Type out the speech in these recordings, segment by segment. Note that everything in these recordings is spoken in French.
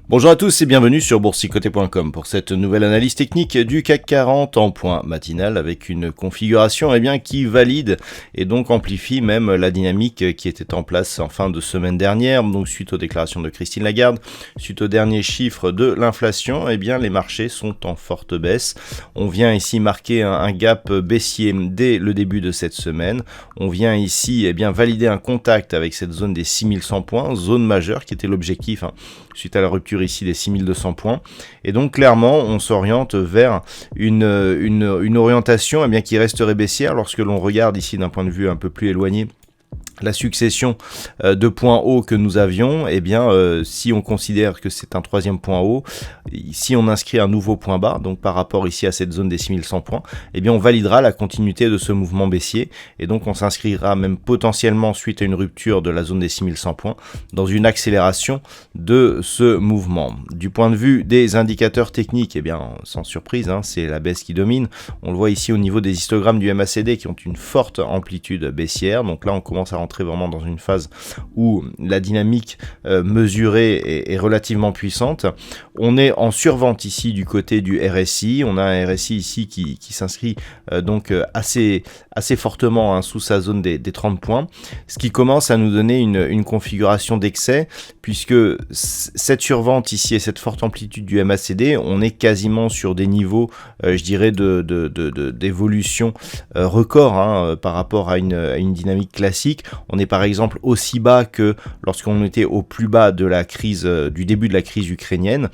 Bonjour à tous et bienvenue sur boursicoté.com pour cette nouvelle analyse technique du CAC 40 en point matinal avec une configuration qui valide et donc amplifie même la dynamique qui était en place en fin de semaine dernière. Donc suite aux déclarations de Christine Lagarde, suite aux derniers chiffres de l'inflation, les marchés sont en forte baisse. On vient ici marquer un gap baissier dès le début de cette semaine. On vient ici valider un contact avec cette zone des 6100 points, zone majeure qui était l'objectif suite à la rupture ici des 6200 points. Et donc clairement, on s'oriente vers une orientation qui resterait baissière lorsque l'on regarde ici d'un point de vue un peu plus éloigné la succession de points hauts que nous avions, si on considère que c'est un troisième point haut, si on inscrit un nouveau point bas, donc par rapport ici à cette zone des 6100 points, on validera la continuité de ce mouvement baissier, et donc on s'inscrira même potentiellement suite à une rupture de la zone des 6100 points, dans une accélération de ce mouvement. Du point de vue des indicateurs techniques, sans surprise, c'est la baisse qui domine. On le voit ici au niveau des histogrammes du MACD qui ont une forte amplitude baissière, donc là on commence à rentrer vraiment dans une phase où la dynamique mesurée est relativement puissante. On est en survente ici du côté du RSI. On a un RSI ici qui s'inscrit assez fortement sous sa zone des 30 points, ce qui commence à nous donner une configuration d'excès, puisque cette survente ici et cette forte amplitude du MACD, on est quasiment sur des niveaux, d'évolution record par rapport à une dynamique classique. On est par exemple aussi bas que lorsqu'on était au plus bas de la crise, du début de la crise ukrainienne.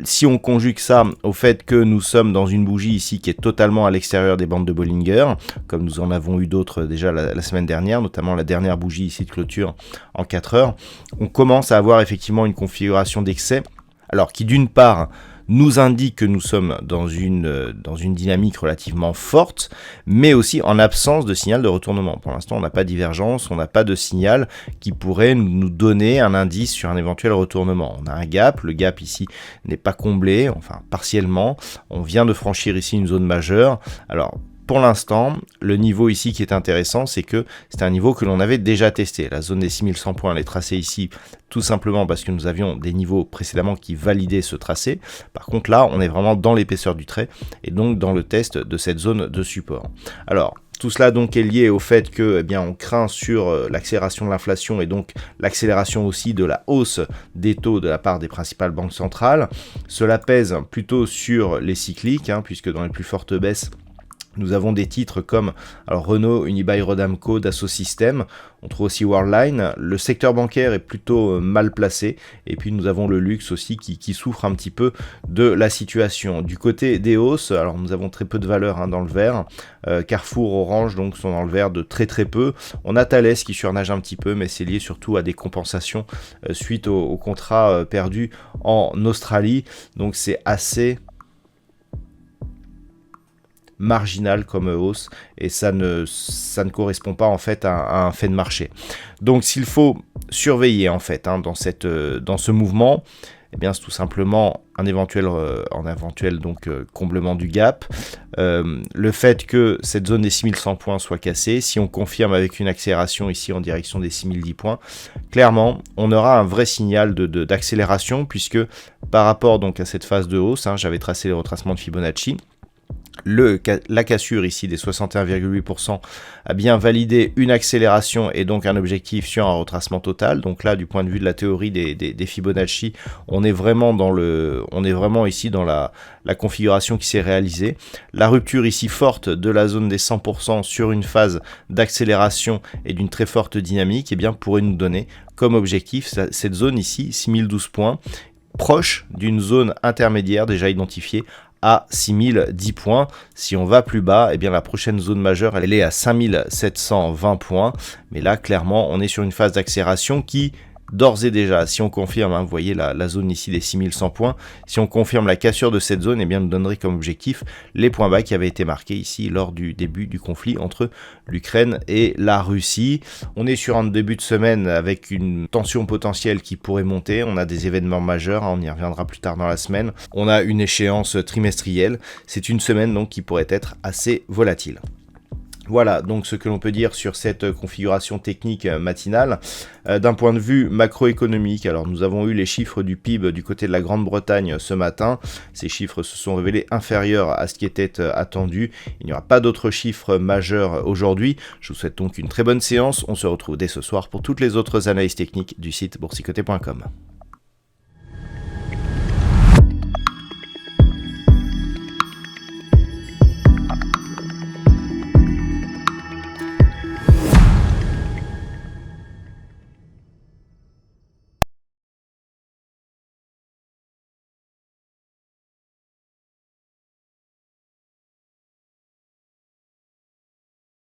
Si on conjugue ça au fait que nous sommes dans une bougie ici qui est totalement à l'extérieur des bandes de Bollinger, comme nous en avons eu d'autres déjà la semaine dernière, notamment la dernière bougie ici de clôture en 4 heures, on commence à avoir effectivement une configuration d'excès, alors qui d'une part nous indique que nous sommes dans une dynamique relativement forte, mais aussi en absence de signal de retournement. Pour l'instant, on n'a pas de divergence, on n'a pas de signal qui pourrait nous donner un indice sur un éventuel retournement. On a un gap, le gap ici n'est pas comblé, enfin partiellement. On vient de franchir ici une zone majeure. Alors, pour l'instant, le niveau ici qui est intéressant, c'est que c'est un niveau que l'on avait déjà testé. La zone des 6100 points, elle est tracée ici tout simplement parce que nous avions des niveaux précédemment qui validaient ce tracé. Par contre là, on est vraiment dans l'épaisseur du trait et donc dans le test de cette zone de support. Alors, tout cela donc est lié au fait que on craint sur l'accélération de l'inflation et donc l'accélération aussi de la hausse des taux de la part des principales banques centrales. Cela pèse plutôt sur les cycliques, puisque dans les plus fortes baisses, nous avons des titres comme Renault, Unibail Rodamco, Dassault Systèmes, on trouve aussi Worldline. Le secteur bancaire est plutôt mal placé, et puis nous avons le luxe aussi qui souffre un petit peu de la situation. Du côté des hausses, alors nous avons très peu de valeurs dans le vert, Carrefour, Orange donc sont dans le vert de très peu. On a Thales qui surnage un petit peu, mais c'est lié surtout à des compensations suite au contrat perdu en Australie, donc c'est assez marginal comme hausse et ça ne correspond pas en fait à un fait de marché. Donc s'il faut surveiller en fait dans ce mouvement, c'est tout simplement un éventuel comblement du gap, le fait que cette zone des 6100 points soit cassée. Si on confirme avec une accélération ici en direction des 6010 points, clairement on aura un vrai signal d'accélération, puisque par rapport donc à cette phase de hausse, j'avais tracé les retracements de Fibonacci. La cassure ici des 61,8% a bien validé une accélération et donc un objectif sur un retracement total. Donc là, du point de vue de la théorie des Fibonacci, on est vraiment ici dans la configuration qui s'est réalisée. La rupture ici forte de la zone des 100% sur une phase d'accélération et d'une très forte dynamique, pourrait nous donner comme objectif cette zone ici, 6012 points, proche d'une zone intermédiaire déjà identifiée à 6010 points. Si on va plus bas, la prochaine zone majeure, elle est à 5720 points. Mais là, clairement, on est sur une phase d'accélération qui d'ores et déjà, si on confirme, vous voyez la zone ici des 6100 points, si on confirme la cassure de cette zone, nous donnerait comme objectif les points bas qui avaient été marqués ici lors du début du conflit entre l'Ukraine et la Russie. On est sur un début de semaine avec une tension potentielle qui pourrait monter, on a des événements majeurs, on y reviendra plus tard dans la semaine, on a une échéance trimestrielle, c'est une semaine donc qui pourrait être assez volatile. Voilà donc ce que l'on peut dire sur cette configuration technique matinale. D'un point de vue macroéconomique, alors nous avons eu les chiffres du PIB du côté de la Grande-Bretagne ce matin. Ces chiffres se sont révélés inférieurs à ce qui était attendu. Il n'y aura pas d'autres chiffres majeurs aujourd'hui. Je vous souhaite donc une très bonne séance. On se retrouve dès ce soir pour toutes les autres analyses techniques du site boursicoté.com.